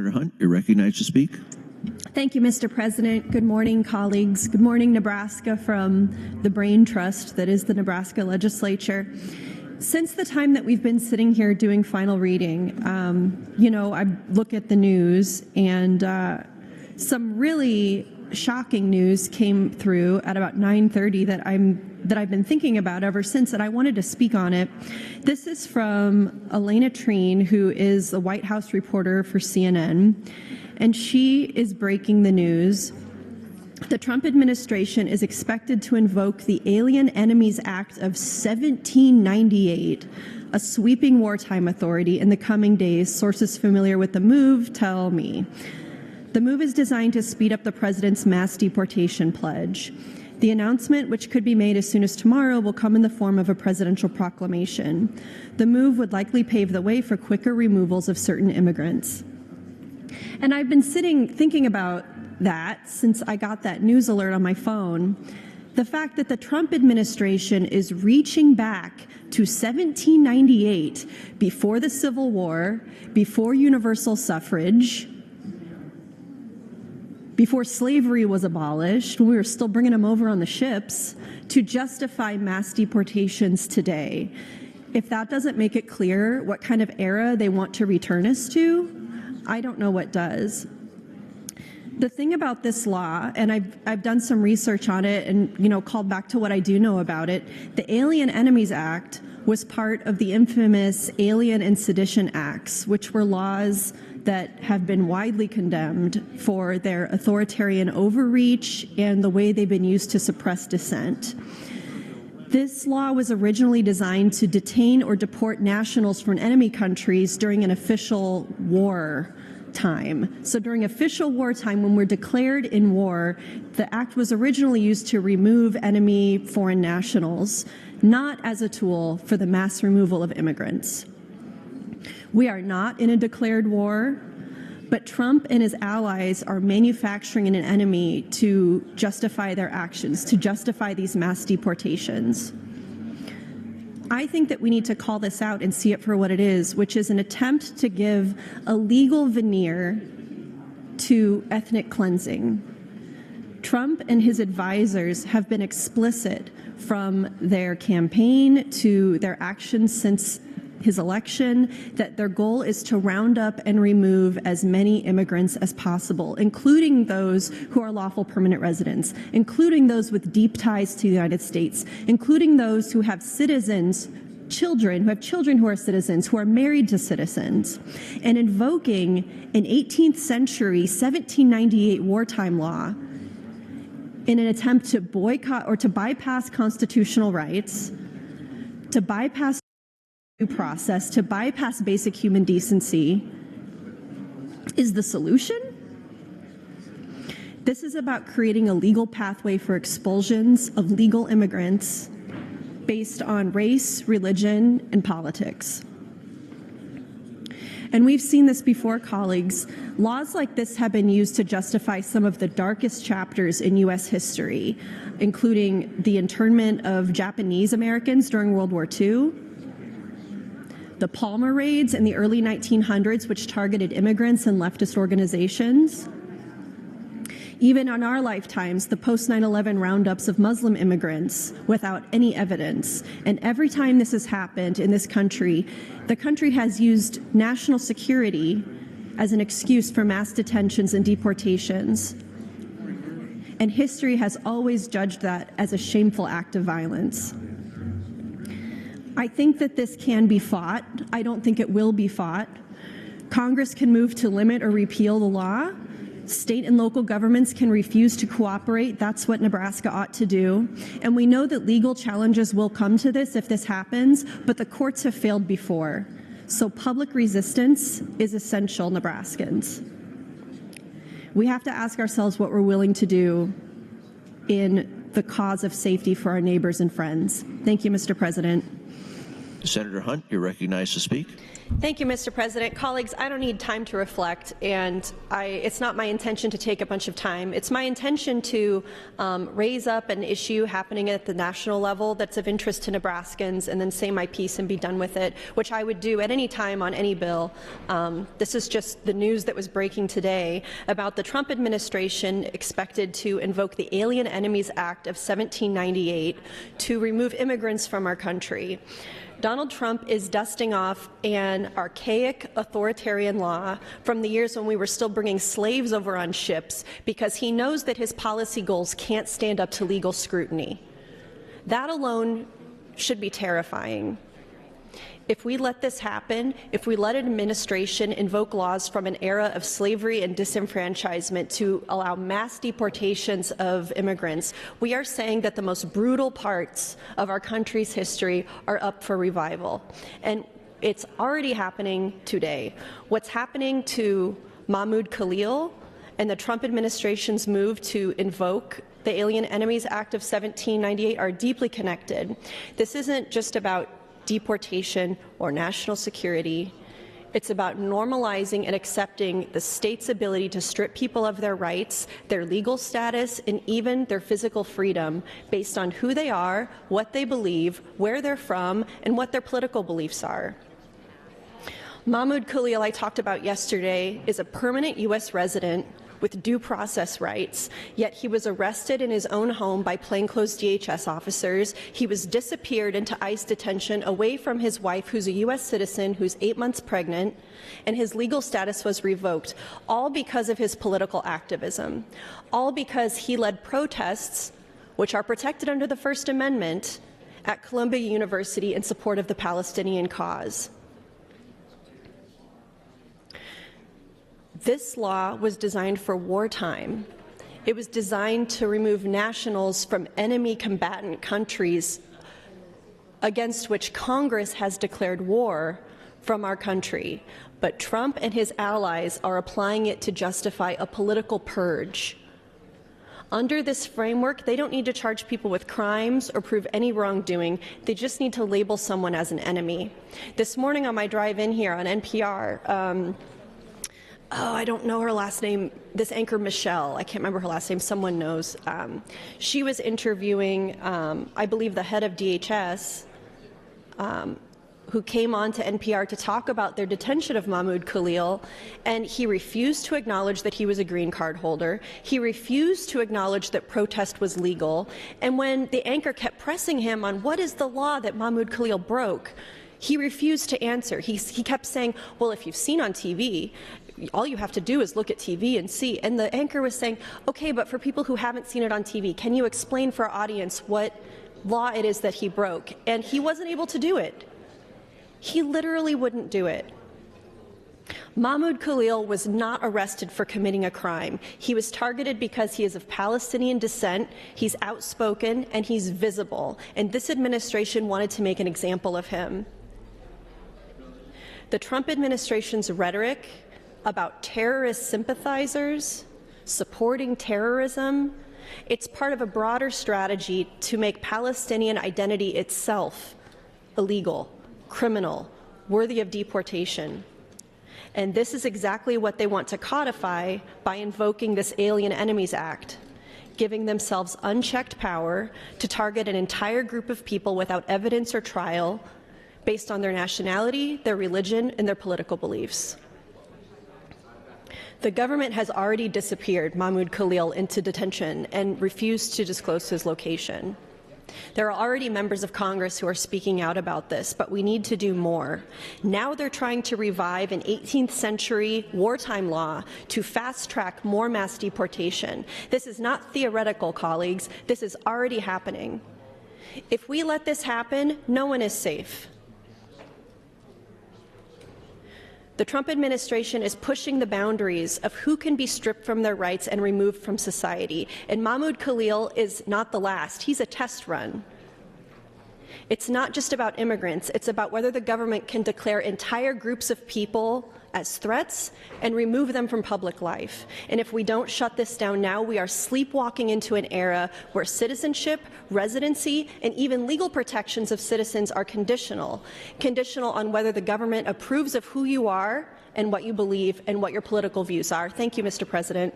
Senator Hunt, you're recognized to speak. Thank you, Mr. President. Good morning, colleagues. Good morning, Nebraska, from the brain trust that is the Nebraska legislature. Since the time that we've been sitting here doing final reading, I look at the news, and some really shocking news came through at about 9:30 that I've been thinking about ever since, and I wanted to speak on it. This is from Elena Treen, who is the White House reporter for CNN, and she is breaking the news. The Trump administration is expected to invoke the Alien Enemies Act of 1798, a sweeping wartime authority, in the coming days. Sources familiar with the move tell me. The move is designed to speed up the president's mass deportation pledge. The announcement, which could be made as soon as tomorrow, will come in the form of a presidential proclamation. The move would likely pave the way for quicker removals of certain immigrants. And I've been thinking about that since I got that news alert on my phone. The fact that the Trump administration is reaching back to 1798, before the Civil War, before universal suffrage, before slavery was abolished, when we were still bringing them over on the ships, to justify mass deportations today. If that doesn't make it clear what kind of era they want to return us to, I don't know what does. The thing about this law, and I've done some research on it and called back to what I do know about it, the Alien Enemies Act was part of the infamous Alien and Sedition Acts, which were laws that have been widely condemned for their authoritarian overreach and the way they've been used to suppress dissent. This law was originally designed to detain or deport nationals from enemy countries during an official war time. So during official wartime, when we're declared in war, the act was originally used to remove enemy foreign nationals, not as a tool for the mass removal of immigrants. We are not in a declared war, but Trump and his allies are manufacturing an enemy to justify their actions, to justify these mass deportations. I think that we need to call this out and see it for what it is, which is an attempt to give a legal veneer to ethnic cleansing. Trump and his advisors have been explicit from their campaign to their actions since his election that their goal is to round up and remove as many immigrants as possible, including those who are lawful permanent residents, including those with deep ties to the United States, including those who have children who are citizens, who are married to citizens, and invoking an 18th century 1798 wartime law in an attempt to boycott or to bypass constitutional rights, to bypass due process, to bypass basic human decency, is the solution? This is about creating a legal pathway for expulsions of legal immigrants based on race, religion, and politics. And we've seen this before, colleagues. Laws like this have been used to justify some of the darkest chapters in U.S. history, including the internment of Japanese Americans during World War II, the Palmer raids in the early 1900s, which targeted immigrants and leftist organizations. Even in our lifetimes, the post-9/11 roundups of Muslim immigrants without any evidence. And every time this has happened in this country, the country has used national security as an excuse for mass detentions and deportations. And history has always judged that as a shameful act of violence. I think that this can be fought. I don't think it will be fought. Congress can move to limit or repeal the law. State and local governments can refuse to cooperate. That's what Nebraska ought to do. And we know that legal challenges will come to this if this happens, but the courts have failed before. So public resistance is essential, Nebraskans. We have to ask ourselves what we're willing to do in the cause of safety for our neighbors and friends. Thank you, Mr. President. Senator Hunt, you're recognized to speak. Thank you, Mr. President. Colleagues, I don't need time to reflect, and it's not my intention to take a bunch of time. It's my intention to raise up an issue happening at the national level that's of interest to Nebraskans and then say my piece and be done with it, which I would do at any time on any bill. This is just the news that was breaking today about the Trump administration expected to invoke the Alien Enemies Act of 1798 to remove immigrants from our country. Donald Trump is dusting off an archaic authoritarian law from the years when we were still bringing slaves over on ships because he knows that his policy goals can't stand up to legal scrutiny. That alone should be terrifying. If we let this happen, if we let an administration invoke laws from an era of slavery and disenfranchisement to allow mass deportations of immigrants, we are saying that the most brutal parts of our country's history are up for revival. And it's already happening today. What's happening to Mahmoud Khalil and the Trump administration's move to invoke the Alien Enemies Act of 1798 are deeply connected. This isn't just about deportation or national security. It's about normalizing and accepting the state's ability to strip people of their rights, their legal status, and even their physical freedom based on who they are, what they believe, where they're from, and what their political beliefs are. Mahmoud Khalil, I talked about yesterday, is a permanent U.S. resident with due process rights, yet he was arrested in his own home by plainclothes DHS officers. He was disappeared into ICE detention away from his wife, who's a U.S. citizen, who's 8 months pregnant, and his legal status was revoked, all because of his political activism, all because he led protests, which are protected under the First Amendment, at Columbia University in support of the Palestinian cause. This law was designed for wartime. It was designed to remove nationals from enemy combatant countries against which Congress has declared war from our country. But Trump and his allies are applying it to justify a political purge. Under this framework, they don't need to charge people with crimes or prove any wrongdoing. They just need to label someone as an enemy. This morning on my drive in here on NPR, I don't know her last name, this anchor Michelle, I can't remember her last name, someone knows. She was interviewing, I believe, the head of DHS, who came on to NPR to talk about their detention of Mahmoud Khalil, and he refused to acknowledge that he was a green card holder. He refused to acknowledge that protest was legal. And when the anchor kept pressing him on what is the law that Mahmoud Khalil broke, he refused to answer. He kept saying, well, if you've seen on TV, all you have to do is look at TV and see. And the anchor was saying, okay, but for people who haven't seen it on TV, can you explain for our audience what law it is that he broke? And he wasn't able to do it. He literally wouldn't do it. Mahmoud Khalil was not arrested for committing a crime. He was targeted because he is of Palestinian descent, he's outspoken, and he's visible. And this administration wanted to make an example of him. The Trump administration's rhetoric about terrorist sympathizers, supporting terrorism, it's part of a broader strategy to make Palestinian identity itself illegal, criminal, worthy of deportation. And this is exactly what they want to codify by invoking this Alien Enemies Act, giving themselves unchecked power to target an entire group of people without evidence or trial based on their nationality, their religion, and their political beliefs. The government has already disappeared Mahmoud Khalil into detention and refused to disclose his location. There are already members of Congress who are speaking out about this, but we need to do more. Now they're trying to revive an 18th century wartime law to fast-track more mass deportation. This is not theoretical, colleagues. This is already happening. If we let this happen, no one is safe. The Trump administration is pushing the boundaries of who can be stripped from their rights and removed from society. And Mahmoud Khalil is not the last. He's a test run. It's not just about immigrants. It's about whether the government can declare entire groups of people as threats and remove them from public life. And if we don't shut this down now, we are sleepwalking into an era where citizenship, residency, and even legal protections of citizens are conditional on whether the government approves of who you are and what you believe and what your political views are. Thank you, Mr. President.